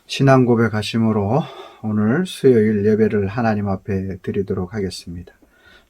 신앙 고백하심으로 오늘 수요일 예배를 하나님 앞에 드리도록 하겠습니다.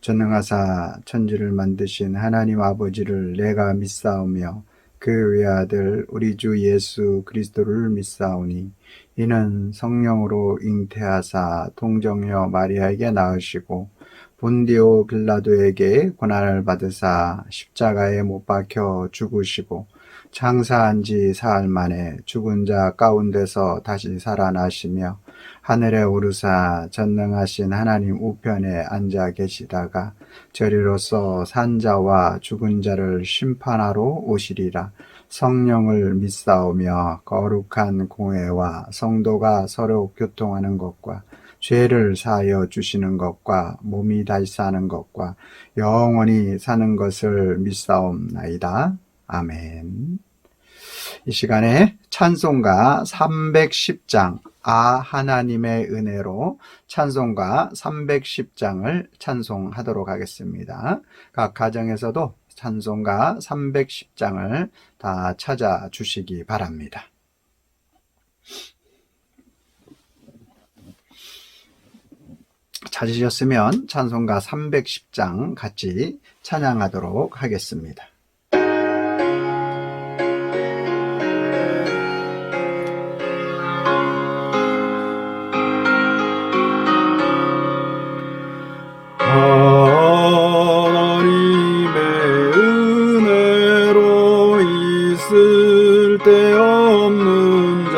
전능하사 천지를 만드신 하나님 아버지를 내가 믿사오며 그 외아들 우리 주 예수 그리스도를 믿사오니 이는 성령으로 잉태하사 동정녀 마리아에게 낳으시고 본디오 빌라도에게 고난을 받으사 십자가에 못 박혀 죽으시고 장사한 지 사흘 만에 죽은 자 가운데서 다시 살아나시며 하늘에 오르사 전능하신 하나님 우편에 앉아 계시다가 저리로서 산자와 죽은 자를 심판하러 오시리라. 성령을 믿사오며 거룩한 공회와 성도가 서로 교통하는 것과 죄를 사하여 주시는 것과 몸이 다시 사는 것과 영원히 사는 것을 믿사옵나이다. 아멘. 이 시간에 찬송가 310장 하나님의 은혜로 찬송가 310장을 찬송하도록 하겠습니다. 각 가정에서도 찬송가 310장을 다 찾아주시기 바랍니다. 찾으셨으면 찬송가 310장 같이 찬양하도록 하겠습니다. 하나님의 은혜로 있을 데 없는 자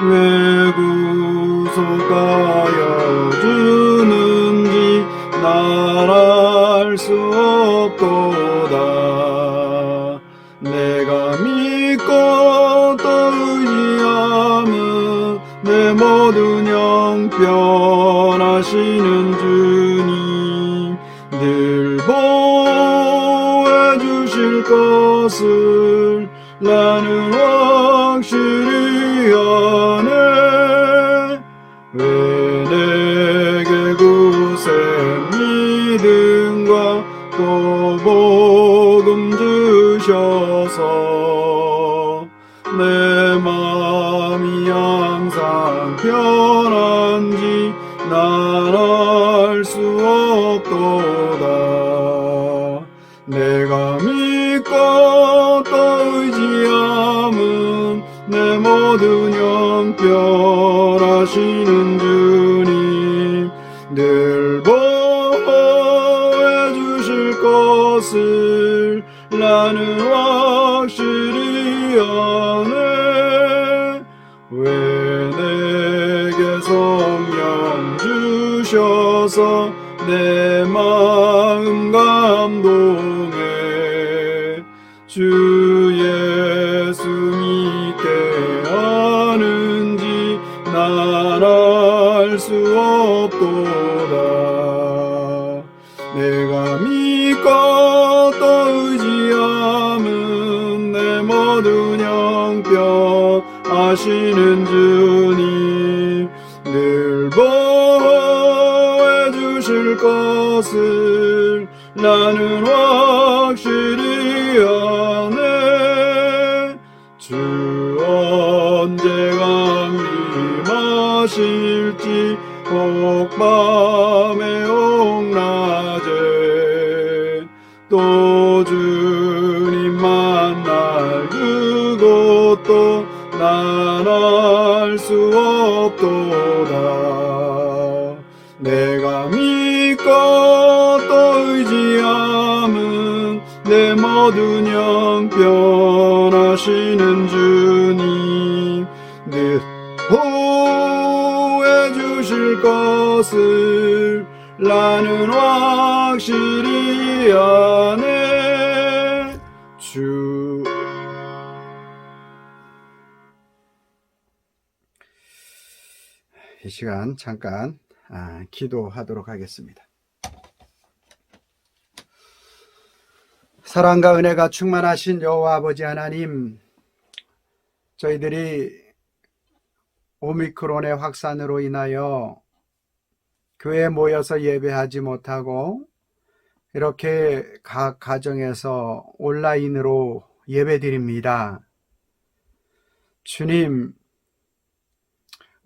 왜 구속하여 주는지 날 알 수 없도다. 내가 믿고 또 의지함은 내 모든 형편하시는 주님 늘 보호해 주실 것을 나는 확실히 아네. 왜 내게 구세 믿음과 또 복음 주셔서 내 마음이 항상 편한지 난 알 수 없도다. 내가 믿고 또 의지함은 내 모든 형편하시는 주님 늘 보호해 주실 것을 나는 확실히 아네. 왜 내게 성령 주셔서 내 마음 감동해 주 예수 믿게 하는지 난 알 수 없도다. 내가 믿고 또 의지함은 내 모든 형편 하시는 주님 늘 보호해 주실 것을 나는 확실히 아네. 주 언제 강림하실지 혹 밤에 혹 낮에 또 주님 만날 그것도 난 알 수 없도다. 내가 믿고 또 의지함은 내 모든 형편하시는 주님 늘 보호해 주실 것을 나는 확실히 아네. 이 시간 잠깐 기도하도록 하겠습니다. 사랑과 은혜가 충만하신 여호와 아버지 하나님, 저희들이 오미크론의 확산으로 인하여 교회에 모여서 예배하지 못하고 이렇게 각 가정에서 온라인으로 예배드립니다. 주님,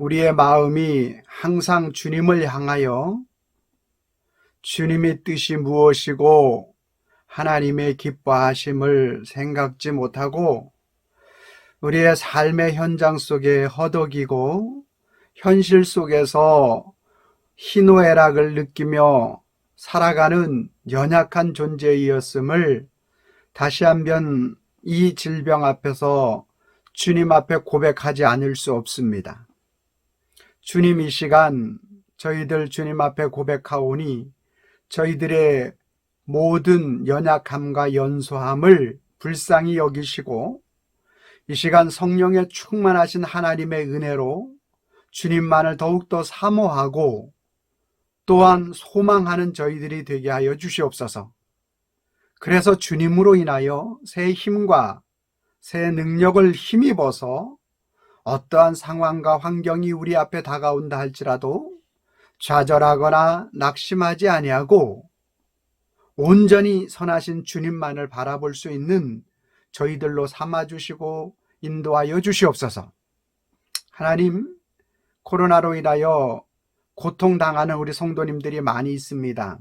우리의 마음이 항상 주님을 향하여 주님의 뜻이 무엇이고 하나님의 기뻐하심을 생각지 못하고 우리의 삶의 현장 속에 허덕이고 현실 속에서 희노애락을 느끼며 살아가는 연약한 존재이었음을 다시 한번 이 질병 앞에서 주님 앞에 고백하지 않을 수 없습니다. 주님, 이 시간 저희들 주님 앞에 고백하오니 저희들의 모든 연약함과 연소함을 불쌍히 여기시고 이 시간 성령에 충만하신 하나님의 은혜로 주님만을 더욱더 사모하고 또한 소망하는 저희들이 되게 하여 주시옵소서. 그래서 주님으로 인하여 새 힘과 새 능력을 힘입어서 어떠한 상황과 환경이 우리 앞에 다가온다 할지라도 좌절하거나 낙심하지 아니하고 온전히 선하신 주님만을 바라볼 수 있는 저희들로 삼아주시고 인도하여 주시옵소서. 하나님, 코로나로 인하여 고통당하는 우리 성도님들이 많이 있습니다.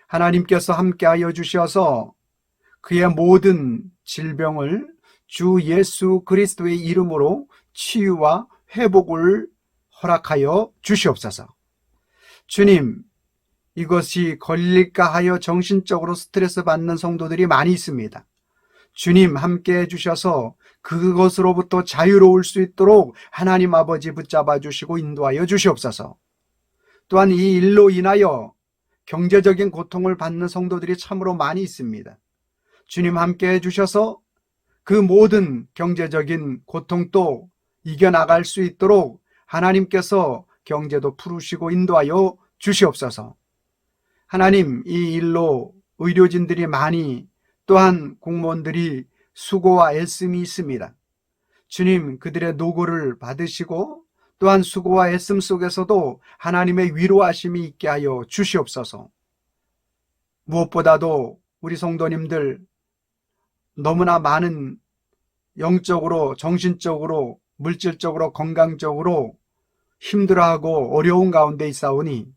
하나님께서 함께하여 주셔서 그의 모든 질병을 주 예수 그리스도의 이름으로 치유와 회복을 허락하여 주시옵소서. 주님, 이것이 걸릴까 하여 정신적으로 스트레스 받는 성도들이 많이 있습니다. 주님, 함께해 주셔서 그것으로부터 자유로울 수 있도록 하나님 아버지 붙잡아 주시고 인도하여 주시옵소서. 또한 이 일로 인하여 경제적인 고통을 받는 성도들이 참으로 많이 있습니다. 주님, 함께해 주셔서 그 모든 경제적인 고통도 이겨나갈 수 있도록 하나님께서 경제도 풀으시고 인도하여 주시옵소서. 하나님, 이 일로 의료진들이 많이 또한 공무원들이 수고와 애씀이 있습니다. 주님, 그들의 노고를 받으시고 또한 수고와 애씀 속에서도 하나님의 위로하심이 있게 하여 주시옵소서. 무엇보다도 우리 성도님들 너무나 많은 영적으로, 정신적으로, 물질적으로, 건강적으로 힘들어하고 어려운 가운데 있사오니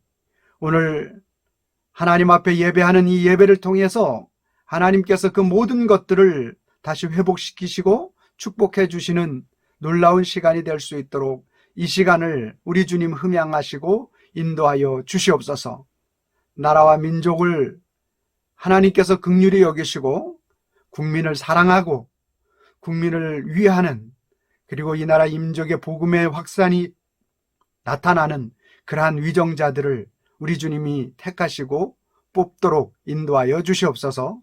오늘 하나님 앞에 예배하는 이 예배를 통해서 하나님께서 그 모든 것들을 다시 회복시키시고 축복해 주시는 놀라운 시간이 될 수 있도록 이 시간을 우리 주님 흠양하시고 인도하여 주시옵소서. 나라와 민족을 하나님께서 긍휼히 여기시고 국민을 사랑하고 국민을 위하는, 그리고 이 나라 임족의 복음의 확산이 나타나는 그러한 위정자들을 우리 주님이 택하시고 뽑도록 인도하여 주시옵소서.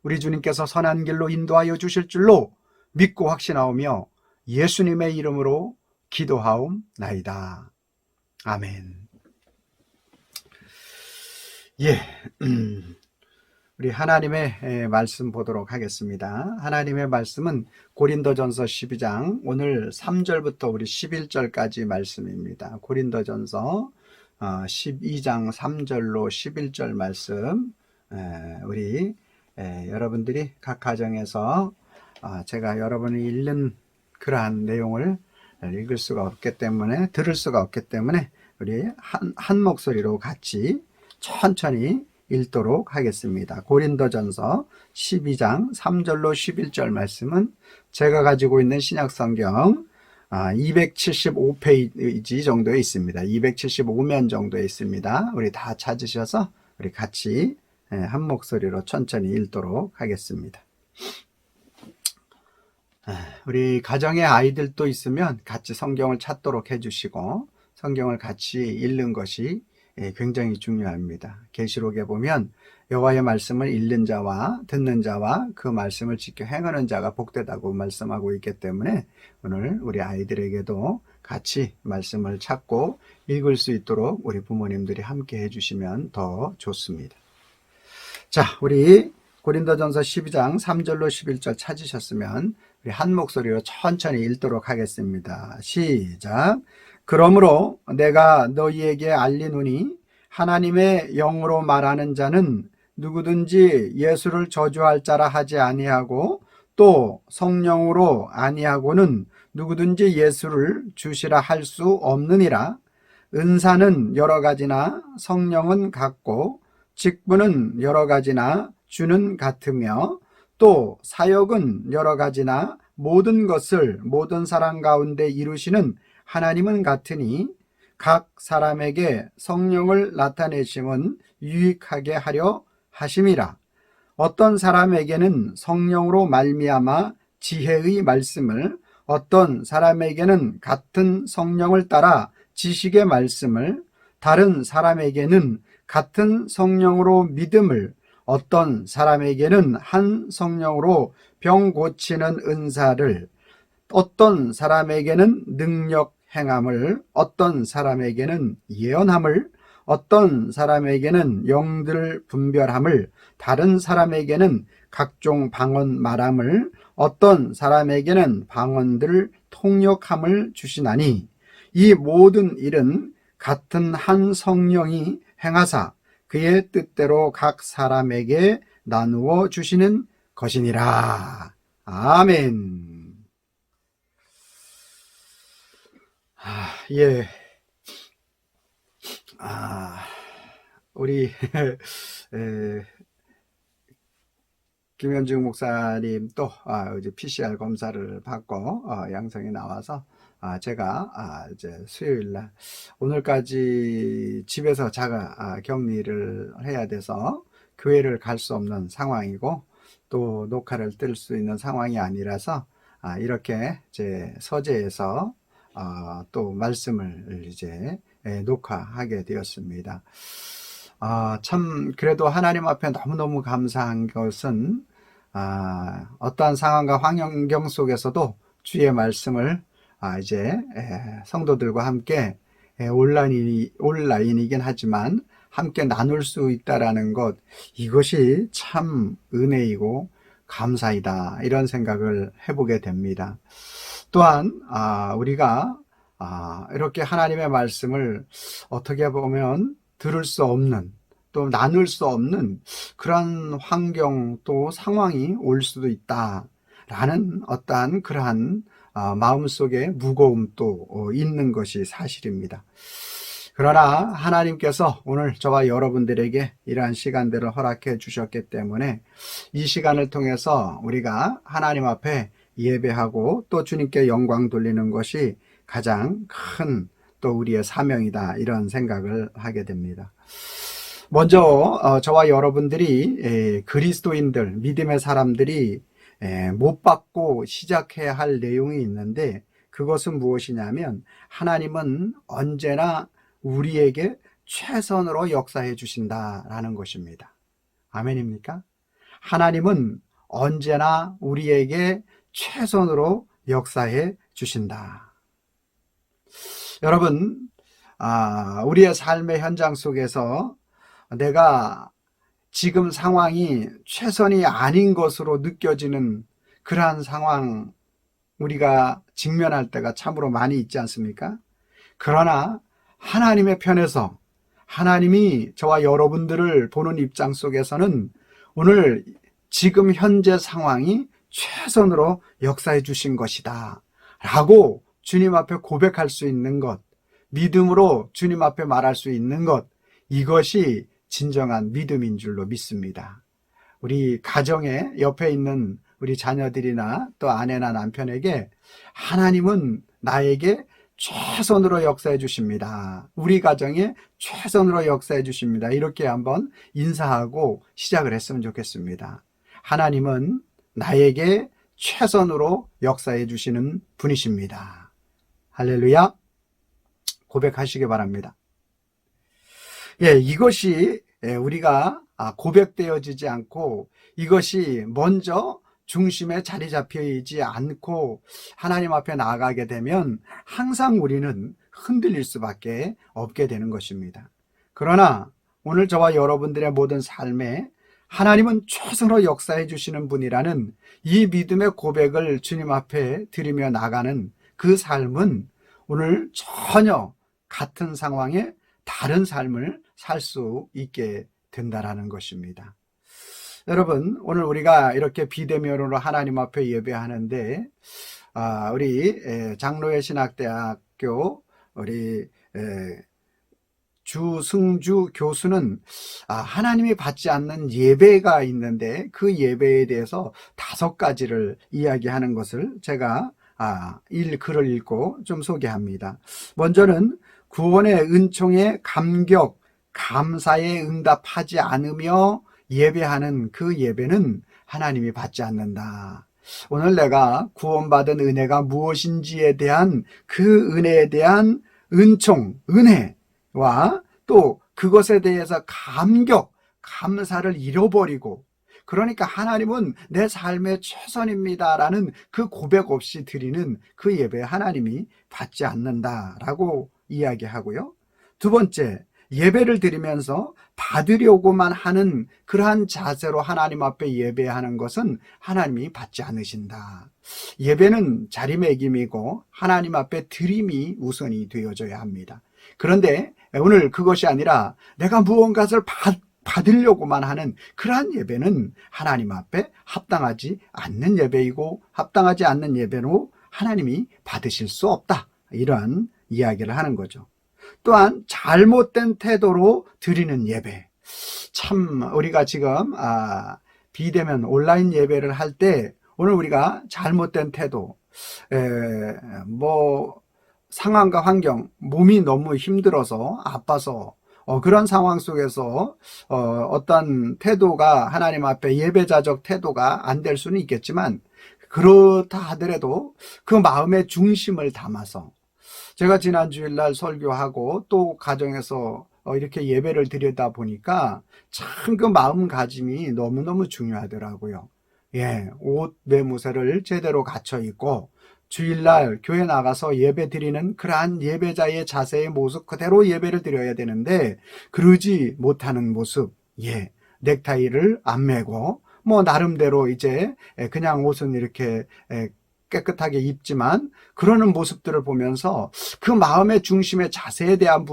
우리 주님께서 선한 길로 인도하여 주실 줄로 믿고 확신하오며 예수님의 이름으로 기도하옵나이다. 아멘. 예, 우리 하나님의 말씀 보도록 하겠습니다. 하나님의 말씀은 고린도전서 12장 오늘 3절부터 우리 11절까지 말씀입니다. 고린도전서 12장 3절로 11절 말씀, 우리 여러분들이 각 가정에서 제가 여러분이 읽는 그러한 내용을 읽을 수가 없기 때문에, 들을 수가 없기 때문에 우리 한 목소리로 같이 천천히 읽도록 하겠습니다. 고린도전서 12장 3절로 11절 말씀은 제가 가지고 있는 신약성경 275페이지 정도에 있습니다. 275면 정도에 있습니다. 우리 다 찾으셔서 우리 같이 한 목소리로 천천히 읽도록 하겠습니다. 우리 가정에 아이들도 있으면 같이 성경을 찾도록 해주시고 성경을 같이 읽는 것이 굉장히 중요합니다. 계시록에 보면 여호와의 말씀을 읽는 자와 듣는 자와 그 말씀을 지켜 행하는 자가 복되다고 말씀하고 있기 때문에 오늘 우리 아이들에게도 같이 말씀을 찾고 읽을 수 있도록 우리 부모님들이 함께 해주시면 더 좋습니다. 자, 우리 고린도전서 12장 3절로 11절 찾으셨으면 우리 한 목소리로 천천히 읽도록 하겠습니다. 시작. 그러므로 내가 너희에게 알리노니 하나님의 영으로 말하는 자는 누구든지 예수를 저주할 자라 하지 아니하고 또 성령으로 아니하고는 누구든지 예수를 주시라 할 수 없느니라. 은사는 여러 가지나 성령은 같고 직분은 여러 가지나 주는 같으며 또 사역은 여러 가지나 모든 것을 모든 사람 가운데 이루시는 하나님은 같으니 각 사람에게 성령을 나타내심은 유익하게 하려 하심이라. 어떤 사람에게는 성령으로 말미암아 지혜의 말씀을, 어떤 사람에게는 같은 성령을 따라 지식의 말씀을, 다른 사람에게는 같은 성령으로 믿음을, 어떤 사람에게는 한 성령으로 병 고치는 은사를, 어떤 사람에게는 능력 행함을, 어떤 사람에게는 예언함을, 어떤 사람에게는 영들 분별함을, 다른 사람에게는 각종 방언 말함을, 어떤 사람에게는 방언들 통역함을 주시나니 이 모든 일은 같은 한 성령이 행하사 그의 뜻대로 각 사람에게 나누어 주시는 것이니라. 아멘. 예. 우리 김현중 목사님 또 이제 PCR 검사를 받고 양성이 나와서 제가 이제 수요일 날 오늘까지 집에서 자가 격리를 해야 돼서 교회를 갈 수 없는 상황이고 또 녹화를 뜰 수 있는 상황이 아니라서 이렇게 제 서재에서 또 말씀을 이제 녹화하게 되었습니다. 참 그래도 하나님 앞에 너무너무 감사한 것은 어떠한 상황과 환경 속에서도 주의 말씀을 이제 성도들과 함께 온라인이긴 하지만 함께 나눌 수 있다라는 것, 이것이 참 은혜이고 감사이다, 이런 생각을 해보게 됩니다. 또한 우리가 이렇게 하나님의 말씀을 어떻게 보면 들을 수 없는, 또 나눌 수 없는 그런 환경 또 상황이 올 수도 있다라는 어떠한 그러한 마음속에 무거움도 있는 것이 사실입니다. 그러나 하나님께서 오늘 저와 여러분들에게 이러한 시간들을 허락해 주셨기 때문에 이 시간을 통해서 우리가 하나님 앞에 예배하고 또 주님께 영광 돌리는 것이 가장 큰 또 우리의 사명이다, 이런 생각을 하게 됩니다. 먼저 저와 여러분들이 그리스도인들, 믿음의 사람들이 못 받고 시작해야 할 내용이 있는데, 그것은 무엇이냐면 하나님은 언제나 우리에게 최선으로 역사해 주신다라는 것입니다. 아멘입니까? 하나님은 언제나 우리에게 최선으로 역사해 주신다. 여러분, 우리의 삶의 현장 속에서 내가 지금 상황이 최선이 아닌 것으로 느껴지는 그러한 상황, 우리가 직면할 때가 참으로 많이 있지 않습니까? 그러나 하나님의 편에서, 하나님이 저와 여러분들을 보는 입장 속에서는 오늘 지금 현재 상황이 최선으로 역사해 주신 것이다 라고 주님 앞에 고백할 수 있는 것, 믿음으로 주님 앞에 말할 수 있는 것, 이것이 진정한 믿음인 줄로 믿습니다. 우리 가정에 옆에 있는 우리 자녀들이나 또 아내나 남편에게 하나님은 나에게 최선으로 역사해 주십니다. 우리 가정에 최선으로 역사해 주십니다. 이렇게 한번 인사하고 시작을 했으면 좋겠습니다. 하나님은 나에게 최선으로 역사해 주시는 분이십니다. 할렐루야. 고백하시기 바랍니다. 이것이 우리가 고백되어지지 않고 이것이 먼저 중심에 자리 잡혀있지 않고 하나님 앞에 나아가게 되면 항상 우리는 흔들릴 수밖에 없게 되는 것입니다. 그러나 오늘 저와 여러분들의 모든 삶에 하나님은 최선으로 역사해 주시는 분이라는 이 믿음의 고백을 주님 앞에 드리며 나가는 그 삶은 오늘 전혀 같은 상황에 다른 삶을 살 수 있게 된다라는 것입니다. 여러분, 오늘 우리가 이렇게 비대면으로 하나님 앞에 예배하는데, 우리 장로회 신학대학교 우리 주승주 교수는 하나님이 받지 않는 예배가 있는데 그 예배에 대해서 5가지를 이야기하는 것을 제가 글을 읽고 좀 소개합니다. 먼저는 구원의 은총에 감격, 감사에 응답하지 않으며 예배하는 그 예배는 하나님이 받지 않는다. 오늘 내가 구원받은 은혜가 무엇인지에 대한 그 은혜에 대한 은총, 은혜와 또 그것에 대해서 감격, 감사를 잃어버리고, 그러니까 하나님은 내 삶의 최선입니다라는 그 고백 없이 드리는 그 예배 하나님이 받지 않는다라고 이야기하고요. 두 번째, 예배를 드리면서 받으려고만 하는 그러한 자세로 하나님 앞에 예배하는 것은 하나님이 받지 않으신다. 예배는 자리매김이고 하나님 앞에 드림이 우선이 되어져야 합니다. 그런데 오늘 그것이 아니라 내가 무언가를 받으려고만 하는 그러한 예배는 하나님 앞에 합당하지 않는 예배이고, 합당하지 않는 예배로 하나님이 받으실 수 없다, 이러한 이야기를 하는 거죠. 또한 잘못된 태도로 드리는 예배, 참 우리가 지금 비대면 온라인 예배를 할 때 오늘 우리가 잘못된 태도, 상황과 환경, 몸이 너무 힘들어서 아파서 그런 상황 속에서 어떤 태도가 하나님 앞에 예배자적 태도가 안 될 수는 있겠지만, 그렇다 하더라도 그 마음의 중심을 담아서, 제가 지난 주일날 설교하고 또 가정에서 이렇게 예배를 드리다 보니까 참 그 마음가짐이 너무너무 중요하더라고요. 옷 매무새를 제대로 갖춰 입고 주일날 교회 나가서 예배 드리는 그러한 예배자의 자세의 모습 그대로 예배를 드려야 되는데, 그러지 못하는 모습, 넥타이를 안 매고 나름대로 이제 그냥 옷은 이렇게 깨끗하게 입지만, 그러는 모습들을 보면서 그 마음의 중심의 자세에 대한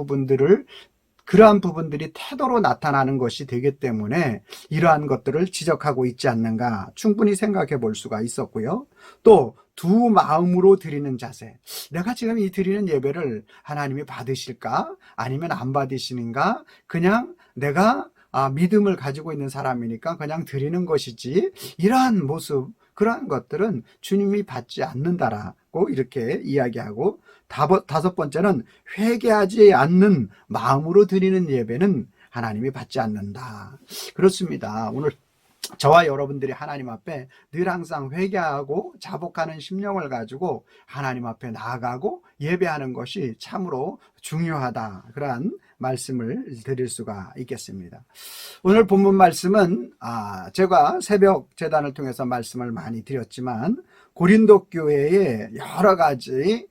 그러한 부분들이 태도로 나타나는 것이 되기 때문에 이러한 것들을 지적하고 있지 않는가 충분히 생각해 볼 수가 있었고요. 또 두 마음으로 드리는 자세, 내가 지금 이 드리는 예배를 하나님이 받으실까 아니면 안 받으시는가, 그냥 내가 믿음을 가지고 있는 사람이니까 그냥 드리는 것이지, 이러한 모습, 그러한 것들은 주님이 받지 않는다라고 이렇게 이야기하고, 5번째는 회개하지 않는 마음으로 드리는 예배는 하나님이 받지 않는다. 그렇습니다. 오늘 저와 여러분들이 하나님 앞에 늘 항상 회개하고 자복하는 심령을 가지고 하나님 앞에 나아가고 예배하는 것이 참으로 중요하다, 그러한 말씀을 드릴 수가 있겠습니다. 오늘 본문 말씀은 제가 새벽 제단을 통해서 말씀을 많이 드렸지만, 고린도 교회의 여러 가지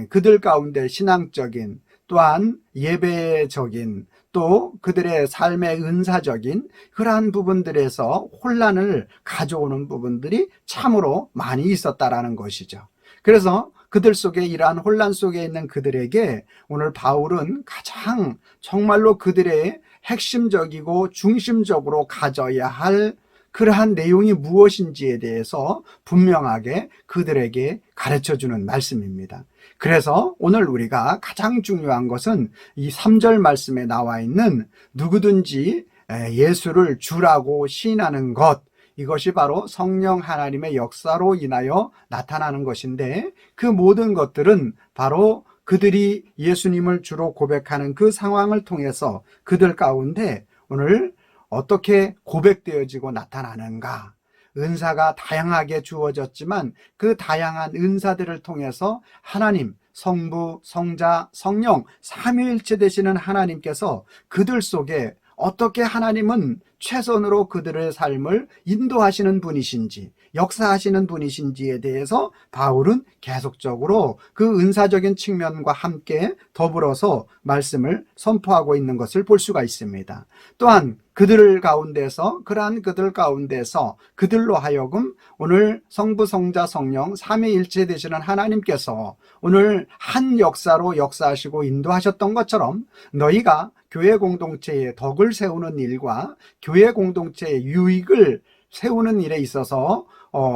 그들 가운데 신앙적인, 또한 예배적인, 또 그들의 삶의 은사적인 그러한 부분들에서 혼란을 가져오는 부분들이 참으로 많이 있었다라는 것이죠. 그래서 그들 속에, 이러한 혼란 속에 있는 그들에게 오늘 바울은 가장 정말로 그들의 핵심적이고 중심적으로 가져야 할 그러한 내용이 무엇인지에 대해서 분명하게 그들에게 가르쳐주는 말씀입니다. 그래서 오늘 우리가 가장 중요한 것은 이 3절 말씀에 나와 있는 누구든지 예수를 주라고 시인하는 것, 이것이 바로 성령 하나님의 역사로 인하여 나타나는 것인데, 그 모든 것들은 바로 그들이 예수님을 주로 고백하는 그 상황을 통해서 그들 가운데 오늘 어떻게 고백되어지고 나타나는가. 은사가 다양하게 주어졌지만 그 다양한 은사들을 통해서 하나님, 성부, 성자, 성령 삼위일체 되시는 하나님께서 그들 속에 어떻게 하나님은 최선으로 그들의 삶을 인도하시는 분이신지, 역사하시는 분이신지에 대해서 바울은 계속적으로 그 은사적인 측면과 함께 더불어서 말씀을 선포하고 있는 것을 볼 수가 있습니다. 또한 그들 가운데서, 그러한 그들 가운데서 그들로 하여금 오늘 성부, 성자, 성령 삼위일체 되시는 하나님께서 오늘 한 역사로 역사하시고 인도하셨던 것처럼 너희가 교회 공동체의 덕을 세우는 일과 교회 공동체의 유익을 세우는 일에 있어서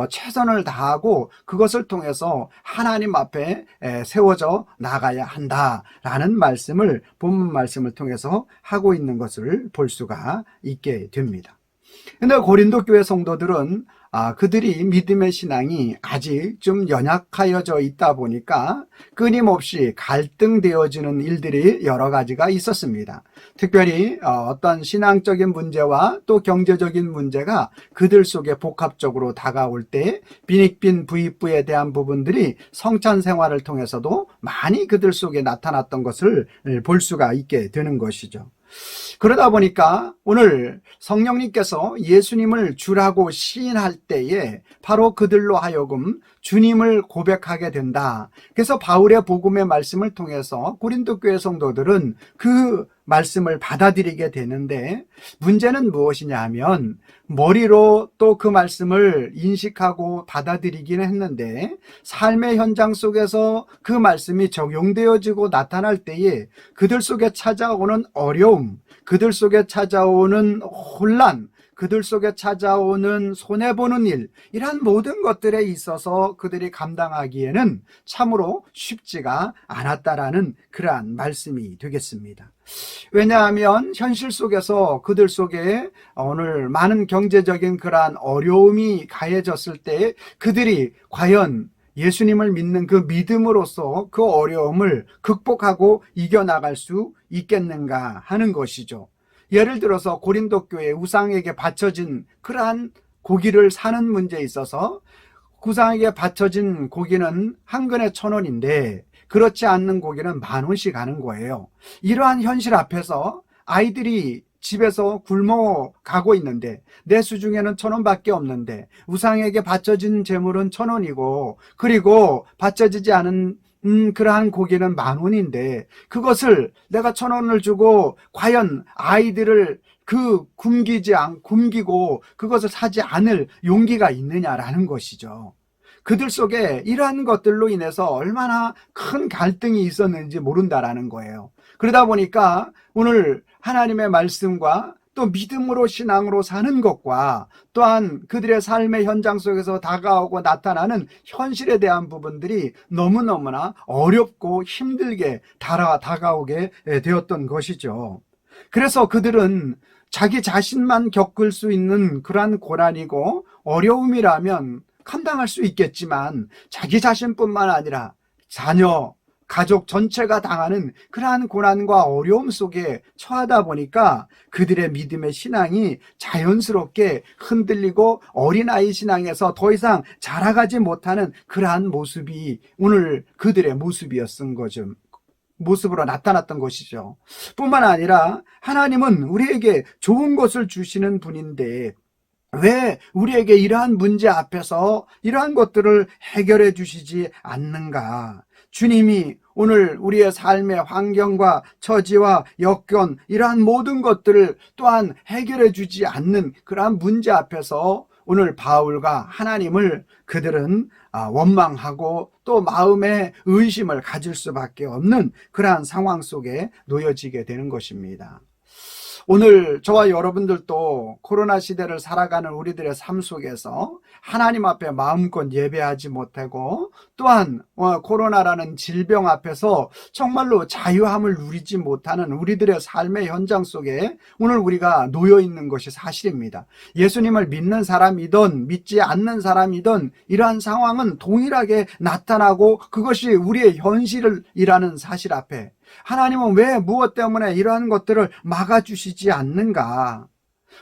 최선을 다하고 그것을 통해서 하나님 앞에 세워져 나가야 한다라는 말씀을 본문 말씀을 통해서 하고 있는 것을 볼 수가 있게 됩니다. 근데 고린도 교회 성도들은 그들이 믿음의 신앙이 아직 좀 연약하여져 있다 보니까 끊임없이 갈등되어지는 일들이 여러 가지가 있었습니다. 특별히 어떤 신앙적인 문제와 또 경제적인 문제가 그들 속에 복합적으로 다가올 때 빈익빈 부익부에 대한 부분들이 성찬 생활을 통해서도 많이 그들 속에 나타났던 것을 볼 수가 있게 되는 것이죠. 그러다 보니까 오늘 성령님께서 예수님을 주라고 시인할 때에 바로 그들로 하여금 주님을 고백하게 된다. 그래서 바울의 복음의 말씀을 통해서 고린도 교회 성도들은 그 말씀을 받아들이게 되는데, 문제는 무엇이냐 하면 머리로 또 그 말씀을 인식하고 받아들이기는 했는데 삶의 현장 속에서 그 말씀이 적용되어지고 나타날 때에 그들 속에 찾아오는 어려움, 그들 속에 찾아오는 혼란, 그들 속에 찾아오는 손해보는 일, 이러한 모든 것들에 있어서 그들이 감당하기에는 참으로 쉽지가 않았다라는 그러한 말씀이 되겠습니다. 왜냐하면 현실 속에서 그들 속에 오늘 많은 경제적인 그러한 어려움이 가해졌을 때 그들이 과연 예수님을 믿는 그 믿음으로써 그 어려움을 극복하고 이겨나갈 수 있겠는가 하는 것이죠. 예를 들어서 고린도 교회 우상에게 바쳐진 그러한 고기를 사는 문제에 있어서 우상에게 바쳐진 고기는 한 근에 1,000원인데 그렇지 않는 고기는 10,000원씩 하는 거예요. 이러한 현실 앞에서 아이들이 집에서 굶어가고 있는데 내 수중에는 1,000원밖에 없는데 우상에게 바쳐진 재물은 1,000원이고 그리고 바쳐지지 않은 그러한 고기는 10,000원인데 그것을 내가 1,000원을 주고 과연 아이들을 굶기고 그것을 사지 않을 용기가 있느냐라는 것이죠. 그들 속에 이러한 것들로 인해서 얼마나 큰 갈등이 있었는지 모른다라는 거예요. 그러다 보니까 오늘 하나님의 말씀과 또 믿음으로 신앙으로 사는 것과 또한 그들의 삶의 현장 속에서 다가오고 나타나는 현실에 대한 부분들이 너무너무나 어렵고 힘들게 다가오게 되었던 것이죠. 그래서 그들은 자기 자신만 겪을 수 있는 그러한 고난이고 어려움이라면 감당할 수 있겠지만 자기 자신뿐만 아니라 자녀, 가족 전체가 당하는 그러한 고난과 어려움 속에 처하다 보니까 그들의 믿음의 신앙이 자연스럽게 흔들리고 어린아이 신앙에서 더 이상 자라가지 못하는 그러한 모습이 오늘 그들의 모습으로 나타났던 것이죠. 뿐만 아니라 하나님은 우리에게 좋은 것을 주시는 분인데 왜 우리에게 이러한 문제 앞에서 이러한 것들을 해결해 주시지 않는가? 주님이 오늘 우리의 삶의 환경과 처지와 여건 이러한 모든 것들을 또한 해결해 주지 않는 그러한 문제 앞에서 오늘 바울과 하나님을 그들은 원망하고 또 마음에 의심을 가질 수밖에 없는 그러한 상황 속에 놓여지게 되는 것입니다. 오늘 저와 여러분들도 코로나 시대를 살아가는 우리들의 삶 속에서 하나님 앞에 마음껏 예배하지 못하고 또한 코로나라는 질병 앞에서 정말로 자유함을 누리지 못하는 우리들의 삶의 현장 속에 오늘 우리가 놓여 있는 것이 사실입니다. 예수님을 믿는 사람이든 믿지 않는 사람이든 이러한 상황은 동일하게 나타나고 그것이 우리의 현실이라는 사실 앞에 하나님은 왜 무엇 때문에 이러한 것들을 막아주시지 않는가?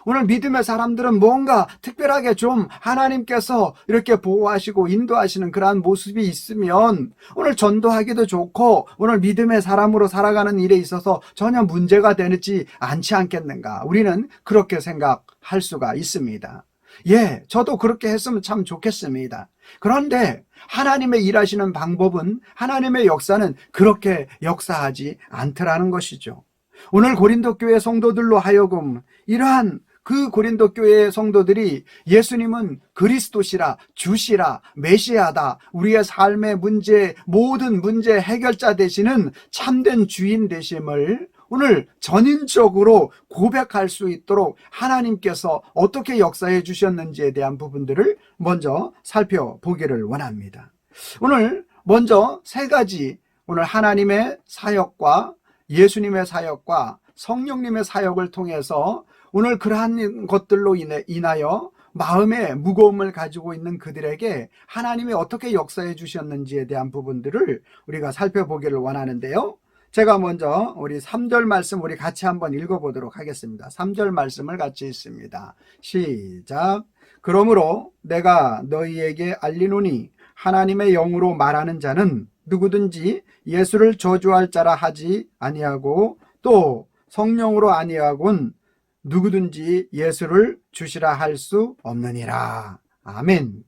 오늘 믿음의 사람들은 뭔가 특별하게 좀 하나님께서 이렇게 보호하시고 인도하시는 그러한 모습이 있으면 오늘 전도하기도 좋고 오늘 믿음의 사람으로 살아가는 일에 있어서 전혀 문제가 되지 않지 않겠는가? 우리는 그렇게 생각할 수가 있습니다. 예, 저도 그렇게 했으면 참 좋겠습니다. 그런데 하나님의 일하시는 방법은 하나님의 역사는 그렇게 역사하지 않더라는 것이죠. 오늘 고린도 교회 성도들로 하여금 이러한 그 고린도 교회의 성도들이 예수님은 그리스도시라 주시라 메시아다 우리의 삶의 문제 모든 문제 해결자 되시는 참된 주인 되심을 오늘 전인적으로 고백할 수 있도록 하나님께서 어떻게 역사해 주셨는지에 대한 부분들을 먼저 살펴보기를 원합니다. 오늘 먼저 세 가지, 오늘 하나님의 사역과 예수님의 사역과 성령님의 사역을 통해서 오늘 그러한 것들로 인하여 마음의 무거움을 가지고 있는 그들에게 하나님이 어떻게 역사해 주셨는지에 대한 부분들을 우리가 살펴보기를 원하는데요. 제가 먼저 우리 3절 말씀 우리 같이 한번 읽어보도록 하겠습니다. 3절 말씀을 같이 읽습니다. 시작. 그러므로 내가 너희에게 알리노니 하나님의 영으로 말하는 자는 누구든지 예수를 저주할 자라 하지 아니하고 또 성령으로 아니하곤 누구든지 예수를 주시라 할 수 없느니라. 아멘.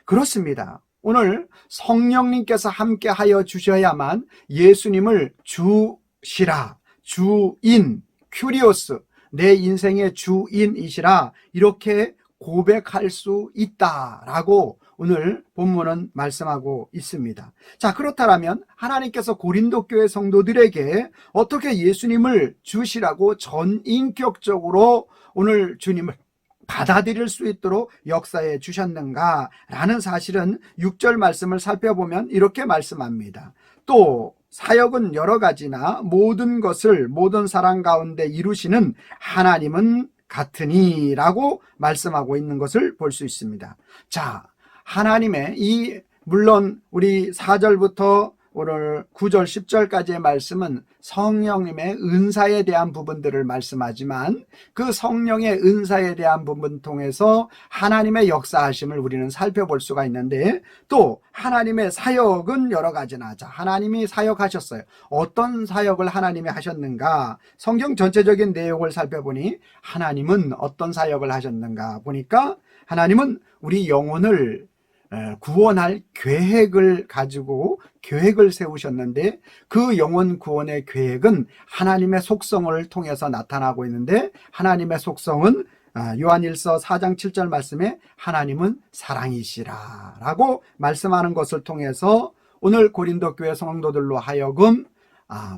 그렇습니다. 오늘 성령님께서 함께 하여 주셔야만 예수님을 주시라, 주인, 큐리오스, 내 인생의 주인이시라 이렇게 고백할 수 있다라고 오늘 본문은 말씀하고 있습니다. 자, 그렇다면 하나님께서 고린도 교회 성도들에게 어떻게 예수님을 주시라고 전인격적으로 오늘 주님을 받아들일 수 있도록 역사해 주셨는가라는 사실은 6절 말씀을 살펴보면 이렇게 말씀합니다. 또 사역은 여러 가지나 모든 것을 모든 사람 가운데 이루시는 하나님은 같으니 라고 말씀하고 있는 것을 볼 수 있습니다. 자, 하나님의 물론 우리 4절부터 오늘 9절 10절까지의 말씀은 성령님의 은사에 대한 부분들을 말씀하지만 그 성령의 은사에 대한 부분 통해서 하나님의 역사하심을 우리는 살펴볼 수가 있는데, 또 하나님의 사역은 여러 가지나, 자, 하나님이 사역하셨어요. 어떤 사역을 하나님이 하셨는가? 성경 전체적인 내용을 살펴보니 하나님은 어떤 사역을 하셨는가 보니까 하나님은 우리 영혼을 구원할 계획을 가지고 계획을 세우셨는데, 그 영혼 구원의 계획은 하나님의 속성을 통해서 나타나고 있는데, 하나님의 속성은 요한일서 4장 7절 말씀에 하나님은 사랑이시라 라고 말씀하는 것을 통해서 오늘 고린도 교회 성도들로 하여금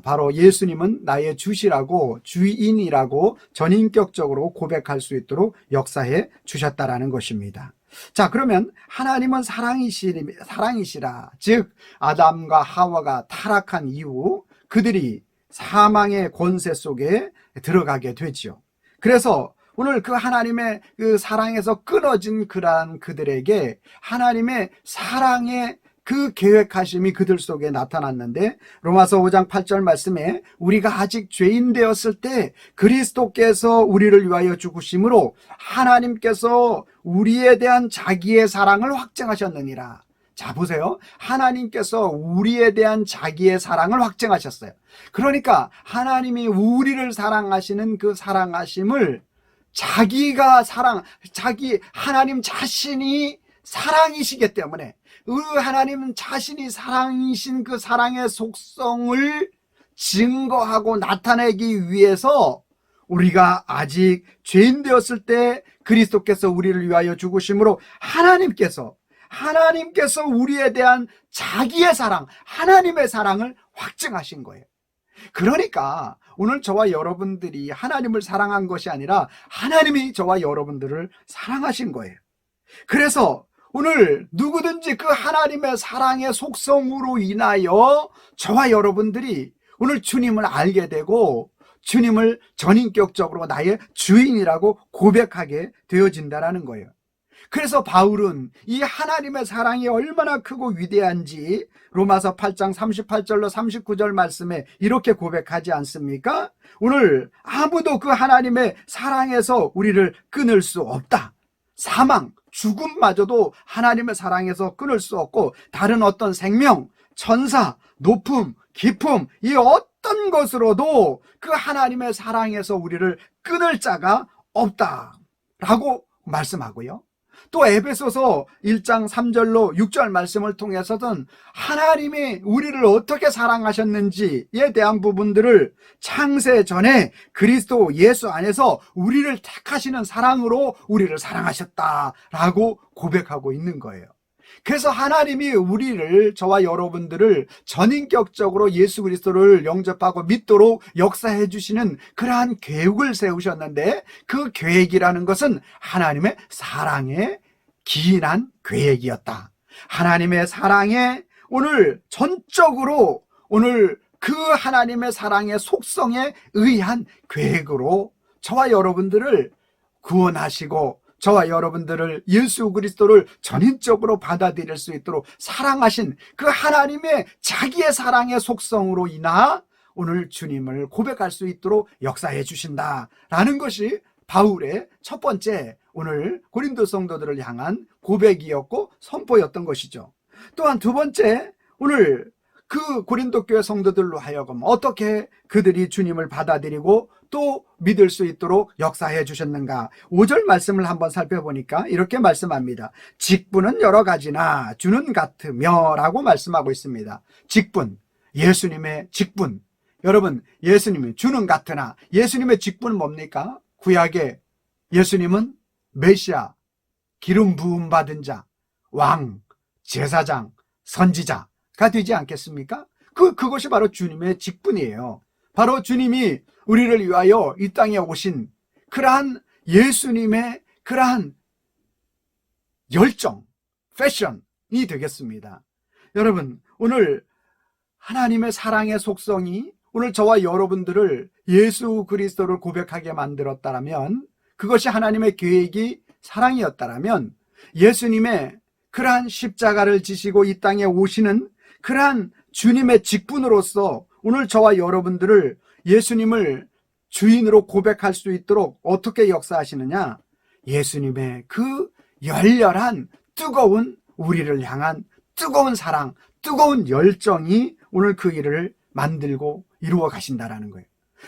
바로 예수님은 나의 주시라고, 주인이라고 전인격적으로 고백할 수 있도록 역사해 주셨다라는 것입니다. 자, 그러면 하나님은 사랑이시라. 즉 아담과 하와가 타락한 이후 그들이 사망의 권세 속에 들어가게 되죠. 그래서 오늘 그 하나님의 그 사랑에서 끊어진 그들에게 하나님의 사랑의 그 계획하심이 그들 속에 나타났는데, 로마서 5장 8절 말씀에 우리가 아직 죄인 되었을 때 그리스도께서 우리를 위하여 죽으심으로 하나님께서 우리에 대한 자기의 사랑을 확증하셨느니라. 자, 보세요. 하나님께서 우리에 대한 자기의 사랑을 확증하셨어요. 그러니까 하나님이 우리를 사랑하시는 그 사랑하심을 하나님 자신이 사랑이시기 때문에 하나님 자신이 사랑이신 그 사랑의 속성을 증거하고 나타내기 위해서 우리가 아직 죄인 되었을 때 그리스도께서 우리를 위하여 죽으심으로 하나님께서 우리에 대한 자기의 사랑, 하나님의 사랑을 확증하신 거예요. 그러니까 오늘 저와 여러분들이 하나님을 사랑한 것이 아니라 하나님이 저와 여러분들을 사랑하신 거예요. 그래서 오늘 누구든지 그 하나님의 사랑의 속성으로 인하여 저와 여러분들이 오늘 주님을 알게 되고 주님을 전인격적으로 나의 주인이라고 고백하게 되어진다는 거예요. 그래서 바울은 이 하나님의 사랑이 얼마나 크고 위대한지 로마서 8장 38절로 39절 말씀에 이렇게 고백하지 않습니까? 오늘 아무도 그 하나님의 사랑에서 우리를 끊을 수 없다. 사망, 죽음마저도 하나님의 사랑에서 끊을 수 없고, 다른 어떤 생명, 천사, 높음, 깊음, 이 어떤 것으로도 그 하나님의 사랑에서 우리를 끊을 자가 없다라고 말씀하고요. 또 에베소서 1장 3절로 6절 말씀을 통해서는 하나님이 우리를 어떻게 사랑하셨는지에 대한 부분들을 창세 전에 그리스도 예수 안에서 우리를 택하시는 사랑으로 우리를 사랑하셨다라고 고백하고 있는 거예요. 그래서 하나님이 우리를, 저와 여러분들을 전인격적으로 예수 그리스도를 영접하고 믿도록 역사해 주시는 그러한 계획을 세우셨는데, 그 계획이라는 것은 하나님의 사랑에 기인한 계획이었다. 하나님의 사랑에 오늘 전적으로 오늘 그 하나님의 사랑의 속성에 의한 계획으로 저와 여러분들을 구원하시고 저와 여러분들을 예수 그리스도를 전인적으로 받아들일 수 있도록 사랑하신 그 하나님의 자기의 사랑의 속성으로 인하 오늘 주님을 고백할 수 있도록 역사해 주신다라는 것이 바울의 첫 번째 오늘 고린도 성도들을 향한 고백이었고 선포였던 것이죠. 또한 두 번째, 오늘 그 고린도 교회 성도들로 하여금 어떻게 그들이 주님을 받아들이고 또 믿을 수 있도록 역사해 주셨는가. 5절 말씀을 한번 살펴보니까 이렇게 말씀합니다. 직분은 여러 가지나 주는 같으며 라고 말씀하고 있습니다. 직분, 예수님의 직분. 여러분, 예수님은 주는 같으나 예수님의 직분은 뭡니까? 구약에 예수님은 메시아, 기름 부음 받은 자, 왕, 제사장, 선지자가 되지 않겠습니까? 그것이 바로 주님의 직분이에요. 바로 주님이 우리를 위하여 이 땅에 오신 그러한 예수님의 그러한 열정, 패션이 되겠습니다. 여러분, 오늘 하나님의 사랑의 속성이 오늘 저와 여러분들을 예수 그리스도를 고백하게 만들었다면, 그것이 하나님의 계획이 사랑이었다면, 예수님의 그러한 십자가를 지시고 이 땅에 오시는 그러한 주님의 직분으로서 오늘 저와 여러분들을 예수님을 주인으로 고백할 수 있도록 어떻게 역사하시느냐? 예수님의 그 열렬한 뜨거운 우리를 향한 뜨거운 사랑, 뜨거운 열정이 오늘 그 일을 만들고 이루어 가신다라는 거예요.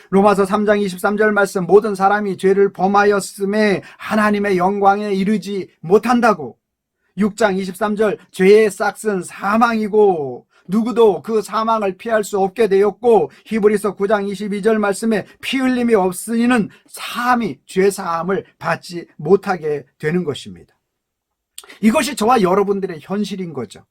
로마서 3장 23절 말씀, 모든 사람이 죄를 범하였음에 하나님의 영광에 이르지 못한다고. 6장 23절, 죄의 싹은 사망이고 누구도 그 사망을 피할 수 없게 되었고, 히브리서 9장 22절 말씀에 피 흘림이 없으니는 사함이 죄 사함을 받지 못하게 되는 것입니다. 이것이 저와 여러분들의 현실인 거죠.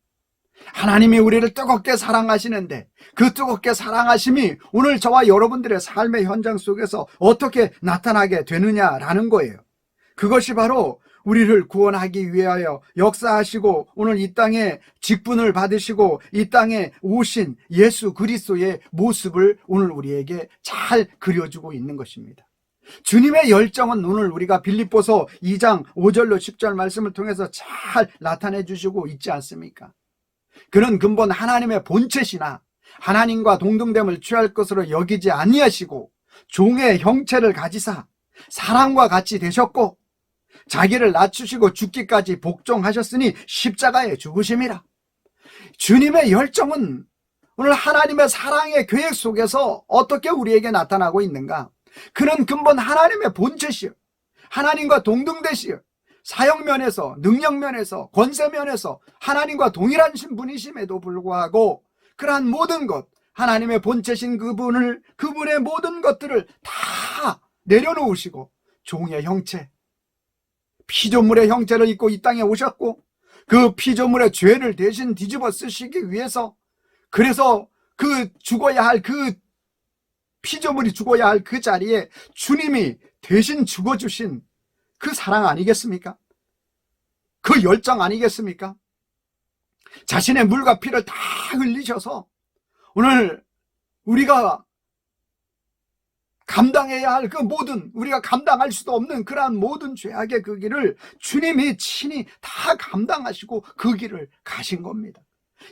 하나님이 우리를 뜨겁게 사랑하시는데 그 뜨겁게 사랑하심이 오늘 저와 여러분들의 삶의 현장 속에서 어떻게 나타나게 되느냐라는 거예요. 그것이 바로 우리를 구원하기 위하여 역사하시고 오늘 이 땅에 직분을 받으시고 이 땅에 오신 예수 그리스도의 모습을 오늘 우리에게 잘 그려주고 있는 것입니다. 주님의 열정은 오늘 우리가 빌립보서 2장 5절로 10절 말씀을 통해서 잘 나타내 주시고 있지 않습니까? 그는 근본 하나님의 본체시나 하나님과 동등됨을 취할 것으로 여기지 아니하시고 종의 형체를 가지사 사람과 같이 되셨고 자기를 낮추시고 죽기까지 복종하셨으니 십자가에 죽으심이라. 주님의 열정은 오늘 하나님의 사랑의 계획 속에서 어떻게 우리에게 나타나고 있는가? 그는 근본 하나님의 본체시여, 하나님과 동등되시여, 사역면에서, 능력면에서, 권세면에서 하나님과 동일한 분이심에도 불구하고 그러한 모든 것, 하나님의 본체신 그분의 모든 것들을 다 내려놓으시고 종의 형체, 피조물의 형체를 입고 이 땅에 오셨고 그 피조물의 죄를 대신 뒤집어 쓰시기 위해서, 그래서 그 죽어야 할 그 피조물이 죽어야 할 그 자리에 주님이 대신 죽어주신 그 사랑 아니겠습니까? 그 열정 아니겠습니까? 자신의 물과 피를 다 흘리셔서 오늘 우리가 감당해야 할 그 모든, 우리가 감당할 수도 없는 그러한 모든 죄악의 그 길을 주님이 친히 다 감당하시고 그 길을 가신 겁니다.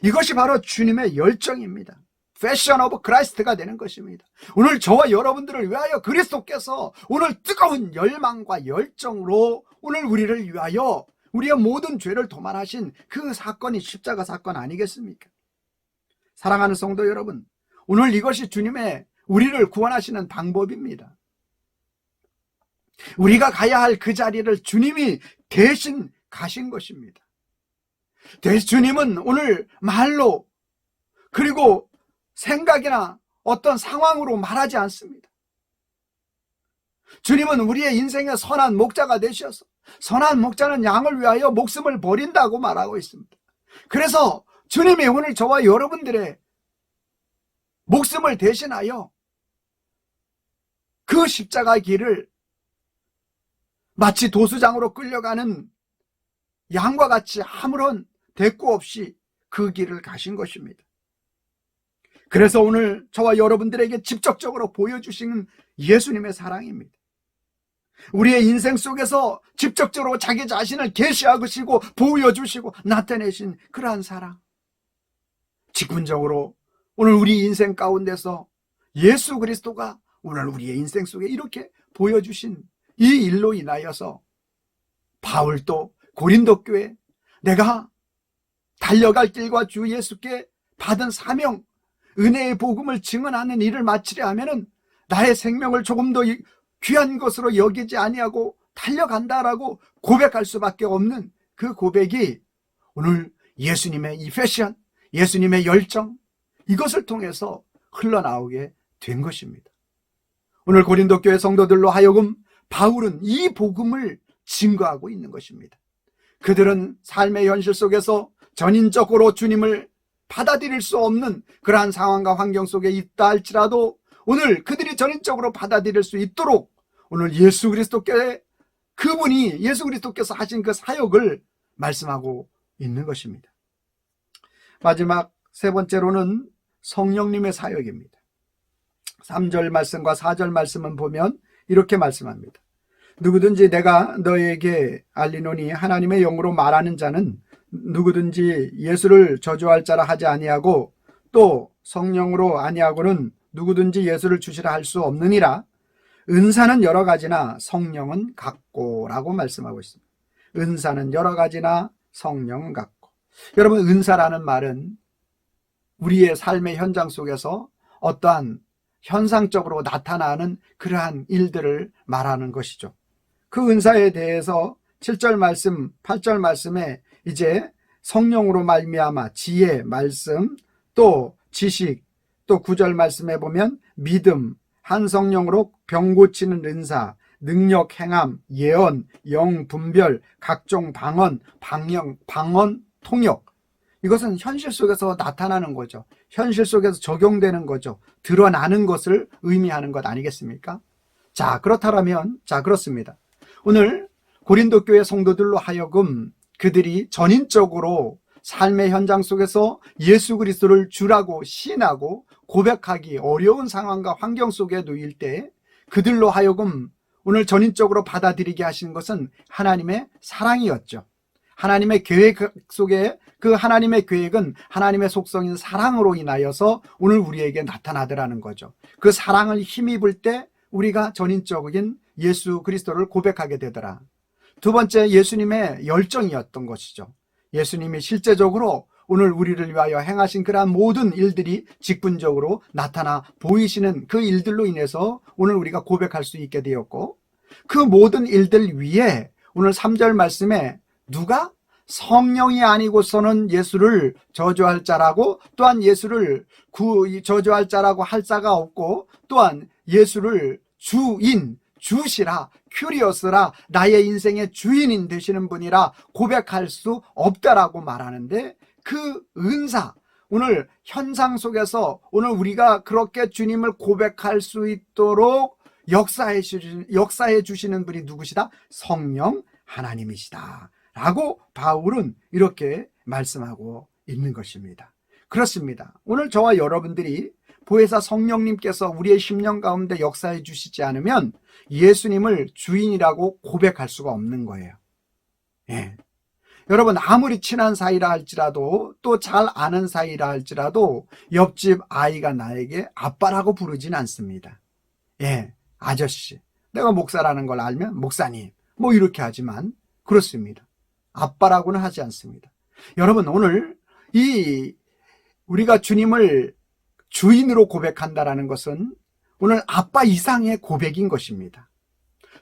이것이 바로 주님의 열정입니다. 패션 오브 크라이스트가 되는 것입니다. 오늘 저와 여러분들을 위하여 그리스도께서 오늘 뜨거운 열망과 열정으로 오늘 우리를 위하여 우리의 모든 죄를 도말하신 그 사건이 십자가 사건 아니겠습니까? 사랑하는 성도 여러분, 오늘 이것이 주님의 우리를 구원하시는 방법입니다. 우리가 가야 할 그 자리를 주님이 대신 가신 것입니다. 주님은 오늘 말로 그리고 생각이나 어떤 상황으로 말하지 않습니다. 주님은 우리의 인생의 선한 목자가 되셔서 선한 목자는 양을 위하여 목숨을 버린다고 말하고 있습니다. 그래서 주님이 오늘 저와 여러분들의 목숨을 대신하여 그 십자가 길을 마치 도수장으로 끌려가는 양과 같이 아무런 대꾸 없이 그 길을 가신 것입니다. 그래서 오늘 저와 여러분들에게 직접적으로 보여주시는 예수님의 사랑입니다. 우리의 인생 속에서 직접적으로 자기 자신을 계시하시고 보여주시고 나타내신 그러한 사랑. 직분적으로 오늘 우리 인생 가운데서 예수 그리스도가 오늘 우리의 인생 속에 이렇게 보여주신 이 일로 인하여서 바울도 고린도 교회, 내가 달려갈 길과 주 예수께 받은 사명, 은혜의 복음을 증언하는 일을 마치려 하면은 나의 생명을 조금 더 귀한 것으로 여기지 아니하고 달려간다라고 고백할 수밖에 없는 그 고백이 오늘 예수님의 이 패션, 예수님의 열정, 이것을 통해서 흘러나오게 된 것입니다. 오늘 고린도 교회 성도들로 하여금 바울은 이 복음을 증거하고 있는 것입니다. 그들은 삶의 현실 속에서 전인적으로 주님을 받아들일 수 없는 그러한 상황과 환경 속에 있다 할지라도 오늘 그들이 전인적으로 받아들일 수 있도록 오늘 예수 그리스도께 그분이 예수 그리스도께서 하신 그 사역을 말씀하고 있는 것입니다. 마지막 세 번째로는 성령님의 사역입니다. 3절 말씀과 4절 말씀은 보면 이렇게 말씀합니다. 누구든지 내가 너에게 알리노니 하나님의 영으로 말하는 자는 누구든지 예수를 저주할 자라 하지 아니하고 또 성령으로 아니하고는 누구든지 예수를 주시라 할 수 없느니라. 은사는 여러 가지나 성령은 같고라고 말씀하고 있습니다. 은사는 여러 가지나 성령은 같고. 여러분, 은사라는 말은 우리의 삶의 현장 속에서 어떠한 현상적으로 나타나는 그러한 일들을 말하는 것이죠. 그 은사에 대해서 7절 말씀, 8절 말씀에 이제 성령으로 말미암아 지혜, 말씀, 또 지식, 또 9절 말씀에 보면 믿음, 한 성령으로 병 고치는 은사, 능력 행함, 예언, 영 분별, 각종 방언, 방언 통역. 이것은 현실 속에서 나타나는 거죠. 현실 속에서 적용되는 거죠. 드러나는 것을 의미하는 것 아니겠습니까? 자, 그렇다면, 그렇습니다. 오늘 고린도 교회 성도들로 하여금 그들이 전인적으로 삶의 현장 속에서 예수 그리스도를 주라고 시인하고 고백하기 어려운 상황과 환경 속에 놓일 때 그들로 하여금 오늘 전인적으로 받아들이게 하신 것은 하나님의 사랑이었죠. 하나님의 계획 속에 그 하나님의 계획은 하나님의 속성인 사랑으로 인하여서 오늘 우리에게 나타나더라는 거죠. 그 사랑을 힘입을 때 우리가 전인적인 예수 그리스도를 고백하게 되더라. 두 번째, 예수님의 열정이었던 것이죠. 예수님이 실제적으로 오늘 우리를 위하여 행하신 그러한 모든 일들이 직분적으로 나타나 보이시는 그 일들로 인해서 오늘 우리가 고백할 수 있게 되었고, 그 모든 일들 위에 오늘 3절 말씀에 누가 성령이 아니고서는 예수를 저주할 자라고, 또한 예수를 저주할 자라고 할 자가 없고, 또한 예수를 주시라, 큐리오스라, 나의 인생의 주인인 되시는 분이라 고백할 수 없다라고 말하는데, 그 은사, 오늘 현상 속에서 오늘 우리가 그렇게 주님을 고백할 수 있도록 역사해 주시는 분이 누구시다? 성령 하나님이시다 라고 바울은 이렇게 말씀하고 있는 것입니다. 그렇습니다. 오늘 저와 여러분들이 보혜사 성령님께서 우리의 심령 가운데 역사해 주시지 않으면 예수님을 주인이라고 고백할 수가 없는 거예요. 예. 여러분, 아무리 친한 사이라 할지라도, 또 잘 아는 사이라 할지라도 옆집 아이가 나에게 아빠라고 부르진 않습니다. 예, 아저씨, 내가 목사라는 걸 알면 목사님, 뭐 이렇게 하지만 그렇습니다. 아빠라고는 하지 않습니다. 여러분, 오늘 우리가 주님을 주인으로 고백한다라는 것은 오늘 아빠 이상의 고백인 것입니다.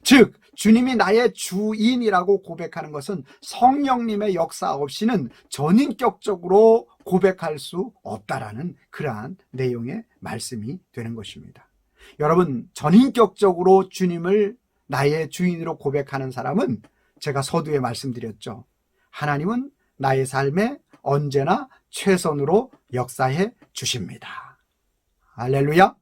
즉, 주님이 나의 주인이라고 고백하는 것은 성령님의 역사 없이는 전인격적으로 고백할 수 없다라는 그러한 내용의 말씀이 되는 것입니다. 여러분, 전인격적으로 주님을 나의 주인으로 고백하는 사람은 제가 서두에 말씀드렸죠. 하나님은 나의 삶의 언제나 최선으로 역사해 주십니다. 할렐루야.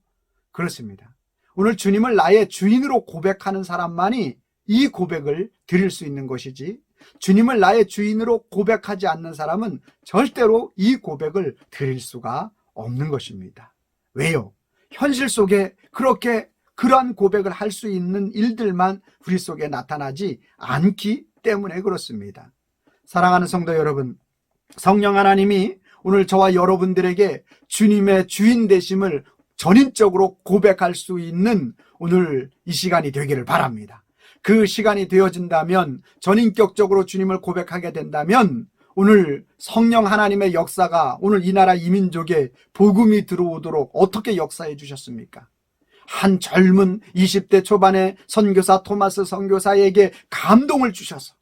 그렇습니다. 오늘 주님을 나의 주인으로 고백하는 사람만이 이 고백을 드릴 수 있는 것이지, 주님을 나의 주인으로 고백하지 않는 사람은 절대로 이 고백을 드릴 수가 없는 것입니다. 왜요? 현실 속에 그러한 고백을 할 수 있는 일들만 우리 속에 나타나지 않기 때문에 그렇습니다. 사랑하는 성도 여러분, 성령 하나님이 오늘 저와 여러분들에게 주님의 주인 되심을 전인적으로 고백할 수 있는 오늘 이 시간이 되기를 바랍니다. 그 시간이 되어진다면, 전인격적으로 주님을 고백하게 된다면, 오늘 성령 하나님의 역사가 오늘 이 나라 이 민족에 복음이 들어오도록 어떻게 역사해 주셨습니까? 한 젊은 20대 초반의 선교사 토마스 선교사에게 감동을 주셔서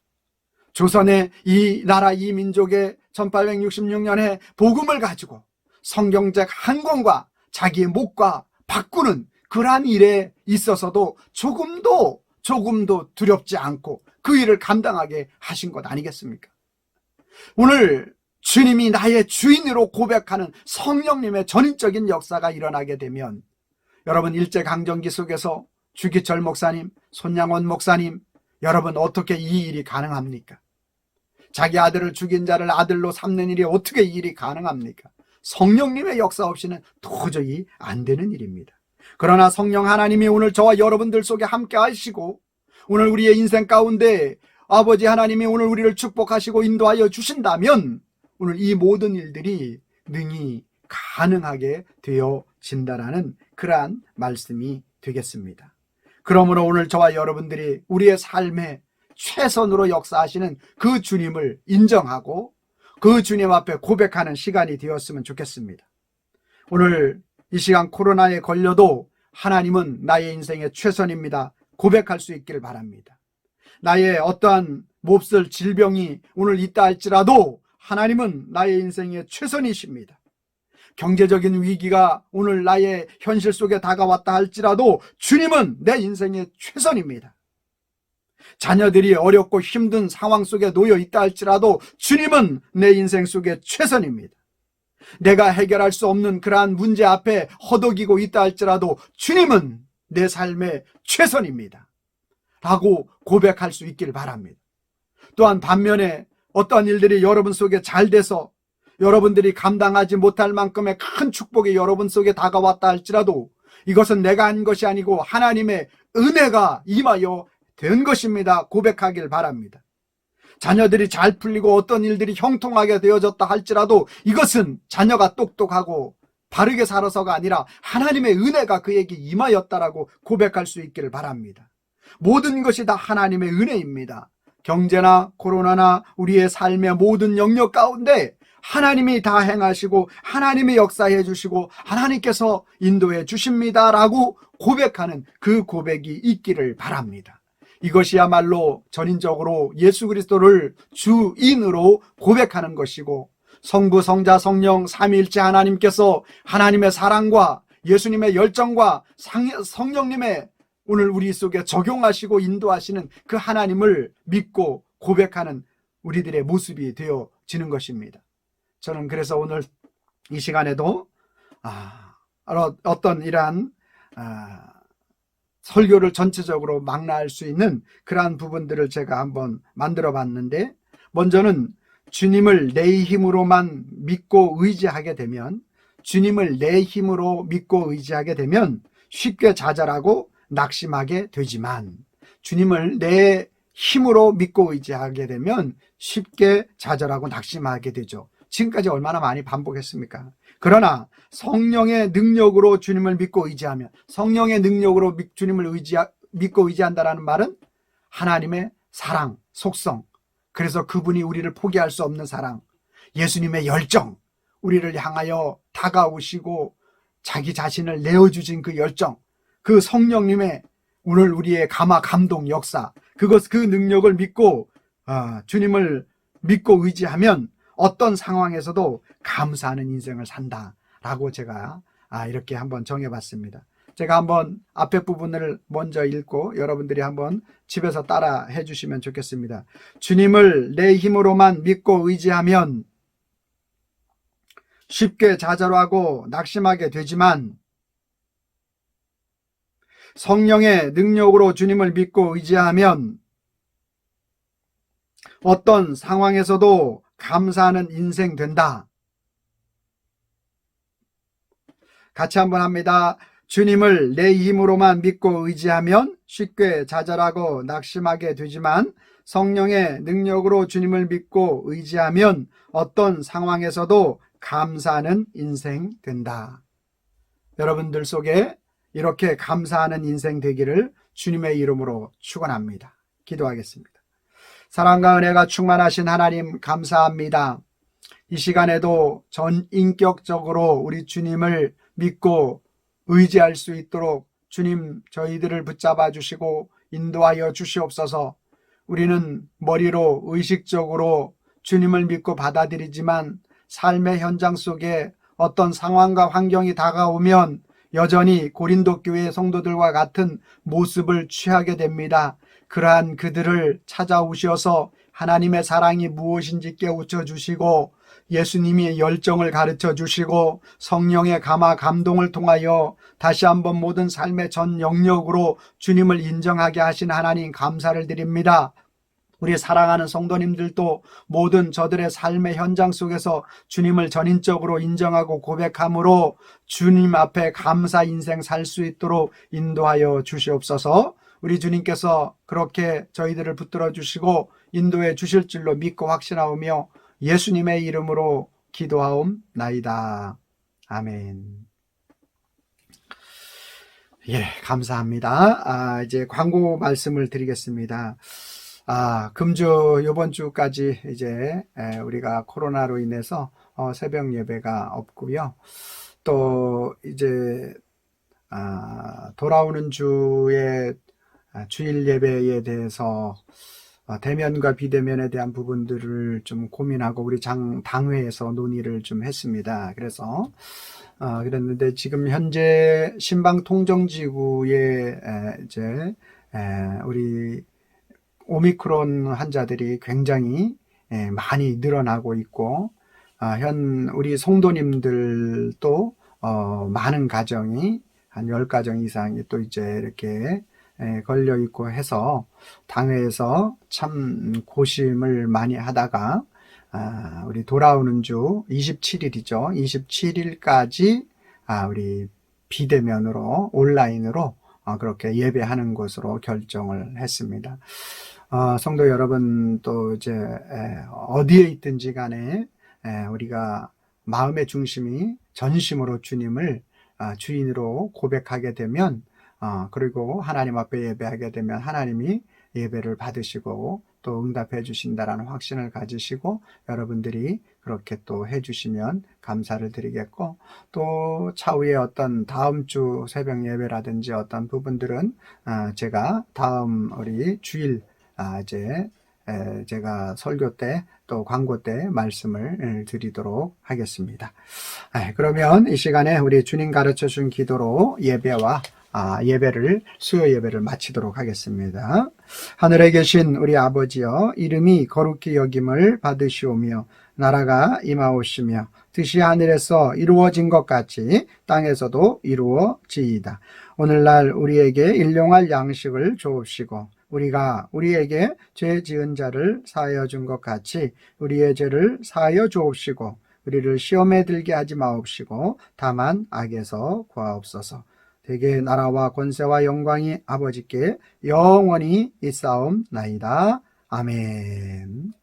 조선의 이 나라 이 민족의 1866년에 복음을 가지고 성경책 한 권과 자기의 목과 바꾸는 그러한 일에 있어서도 조금도 두렵지 않고 그 일을 감당하게 하신 것 아니겠습니까? 오늘 주님이 나의 주인으로 고백하는 성령님의 전인적인 역사가 일어나게 되면, 여러분 일제강점기 속에서 주기철 목사님, 손양원 목사님, 여러분 어떻게 이 일이 가능합니까? 자기 아들을 죽인 자를 아들로 삼는 일이 어떻게 이 일이 가능합니까? 성령님의 역사 없이는 도저히 안 되는 일입니다. 그러나 성령 하나님이 오늘 저와 여러분들 속에 함께 하시고, 오늘 우리의 인생 가운데 아버지 하나님이 오늘 우리를 축복하시고 인도하여 주신다면, 오늘 이 모든 일들이 능히 가능하게 되어진다라는 그러한 말씀이 되겠습니다. 그러므로 오늘 저와 여러분들이 우리의 삶에 최선으로 역사하시는 그 주님을 인정하고 그 주님 앞에 고백하는 시간이 되었으면 좋겠습니다. 오늘 이 시간 코로나에 걸려도 하나님은 나의 인생의 최선입니다. 고백할 수 있기를 바랍니다. 나의 어떠한 몹쓸 질병이 오늘 있다 할지라도 하나님은 나의 인생의 최선이십니다. 경제적인 위기가 오늘 나의 현실 속에 다가왔다 할지라도 주님은 내 인생의 최선입니다. 자녀들이 어렵고 힘든 상황 속에 놓여 있다 할지라도 주님은 내 인생 속의 최선입니다. 내가 해결할 수 없는 그러한 문제 앞에 허덕이고 있다 할지라도 주님은 내 삶의 최선입니다 라고 고백할 수 있기를 바랍니다. 또한 반면에 어떠한 일들이 여러분 속에 잘 돼서 여러분들이 감당하지 못할 만큼의 큰 축복이 여러분 속에 다가왔다 할지라도 이것은 내가 한 것이 아니고 하나님의 은혜가 임하여 된 것입니다. 고백하길 바랍니다. 자녀들이 잘 풀리고 어떤 일들이 형통하게 되어졌다 할지라도 이것은 자녀가 똑똑하고 바르게 살아서가 아니라 하나님의 은혜가 그에게 임하였다라고 고백할 수 있기를 바랍니다. 모든 것이 다 하나님의 은혜입니다. 경제나 코로나나 우리의 삶의 모든 영역 가운데 하나님이 다 행하시고 하나님이 역사해 주시고 하나님께서 인도해 주십니다라고 고백하는 그 고백이 있기를 바랍니다. 이것이야말로 전인적으로 예수 그리스도를 주인으로 고백하는 것이고, 성부, 성자, 성령 삼위일체 하나님께서 하나님의 사랑과 예수님의 열정과 성령님의 오늘 우리 속에 적용하시고 인도하시는 그 하나님을 믿고 고백하는 우리들의 모습이 되어지는 것입니다. 저는 그래서 오늘 이 시간에도 어떤 이러한 설교를 전체적으로 망라할 수 있는 그러한 부분들을 제가 한번 만들어 봤는데, 먼저는 주님을 내 힘으로만 믿고 의지하게 되면, 주님을 내 힘으로 믿고 의지하게 되면 쉽게 좌절하고 낙심하게 되지만, 주님을 내 힘으로 믿고 의지하게 되면 쉽게 좌절하고 낙심하게 되죠. 지금까지 얼마나 많이 반복했습니까? 그러나 성령의 능력으로 주님을 믿고 의지하면, 성령의 능력으로 주님을 믿고 의지한다라는 말은 하나님의 사랑, 속성, 그래서 그분이 우리를 포기할 수 없는 사랑, 예수님의 열정, 우리를 향하여 다가오시고 자기 자신을 내어주신 그 열정, 그 성령님의 오늘 우리의 감화 감동 역사, 그 능력을 믿고 주님을 믿고 의지하면 어떤 상황에서도 감사하는 인생을 산다라고 제가 이렇게 한번 정해봤습니다. 제가 한번 앞에 부분을 먼저 읽고 여러분들이 한번 집에서 따라 해주시면 좋겠습니다. 주님을 내 힘으로만 믿고 의지하면 쉽게 좌절하고 낙심하게 되지만 성령의 능력으로 주님을 믿고 의지하면 어떤 상황에서도 감사하는 인생 된다. 같이 한번 합니다. 주님을 내 힘으로만 믿고 의지하면 쉽게 좌절하고 낙심하게 되지만 성령의 능력으로 주님을 믿고 의지하면 어떤 상황에서도 감사하는 인생 된다. 여러분들 속에 이렇게 감사하는 인생 되기를 주님의 이름으로 축원합니다. 기도하겠습니다. 사랑과 은혜가 충만하신 하나님 감사합니다. 이 시간에도 전 인격적으로 우리 주님을 믿고 의지할 수 있도록 주님 저희들을 붙잡아 주시고 인도하여 주시옵소서. 우리는 머리로 의식적으로 주님을 믿고 받아들이지만 삶의 현장 속에 어떤 상황과 환경이 다가오면 여전히 고린도 교회 성도들과 같은 모습을 취하게 됩니다. 그러한 그들을 찾아오셔서 하나님의 사랑이 무엇인지 깨우쳐 주시고 예수님이 열정을 가르쳐 주시고 성령의 감화 감동을 통하여 다시 한번 모든 삶의 전 영역으로 주님을 인정하게 하신 하나님 감사를 드립니다. 우리 사랑하는 성도님들도 모든 저들의 삶의 현장 속에서 주님을 전인적으로 인정하고 고백함으로 주님 앞에 감사 인생 살 수 있도록 인도하여 주시옵소서. 우리 주님께서 그렇게 저희들을 붙들어 주시고 인도해 주실 줄로 믿고 확신하오며 예수님의 이름으로 기도하옵나이다. 아멘. 예, 감사합니다. 이제 광고 말씀을 드리겠습니다. 금주 이번 주까지 이제 우리가 코로나로 인해서 새벽 예배가 없고요. 또 이제 돌아오는 주에 주일 예배에 대해서 대면과 비대면에 대한 부분들을 좀 고민하고 우리 당회에서 논의를 좀 했습니다. 그래서 그랬는데 지금 현재 신방통정지구에 이제 우리 오미크론 환자들이 굉장히 많이 늘어나고 있고 우리 성도님들도 많은 가정이 한 10가정 이상이 또 이제 이렇게 걸려 있고 해서 당회에서 참 고심을 많이 하다가 우리 돌아오는 주 27일이죠. 27일까지 우리 비대면으로 온라인으로 그렇게 예배하는 것으로 결정을 했습니다. 성도 여러분 또 이제 어디에 있든지 간에 우리가 마음의 중심이 전심으로 주님을 주인으로 고백하게 되면 그리고 하나님 앞에 예배하게 되면 하나님이 예배를 받으시고 또 응답해 주신다라는 확신을 가지시고 여러분들이 그렇게 또 해주시면 감사를 드리겠고 또 차후에 어떤 다음 주 새벽 예배라든지 어떤 부분들은 제가 다음 우리 주일 이제 제가 설교 때 또 광고 때 말씀을 드리도록 하겠습니다. 그러면 이 시간에 우리 주님 가르쳐 준 기도로 예배와 수요 예배를 마치도록 하겠습니다. 하늘에 계신 우리 아버지여, 이름이 거룩히 여김을 받으시오며 나라가 임하오시며 뜻이 하늘에서 이루어진 것 같이 땅에서도 이루어지이다. 오늘날 우리에게 일용할 양식을 주옵시고 우리가 우리에게 죄 지은 자를 사하여 준 것 같이 우리의 죄를 사하여 주옵시고 우리를 시험에 들게 하지 마옵시고 다만 악에서 구하옵소서. 대개 나라와 권세와 영광이 아버지께 영원히 있사옵나이다. 아멘.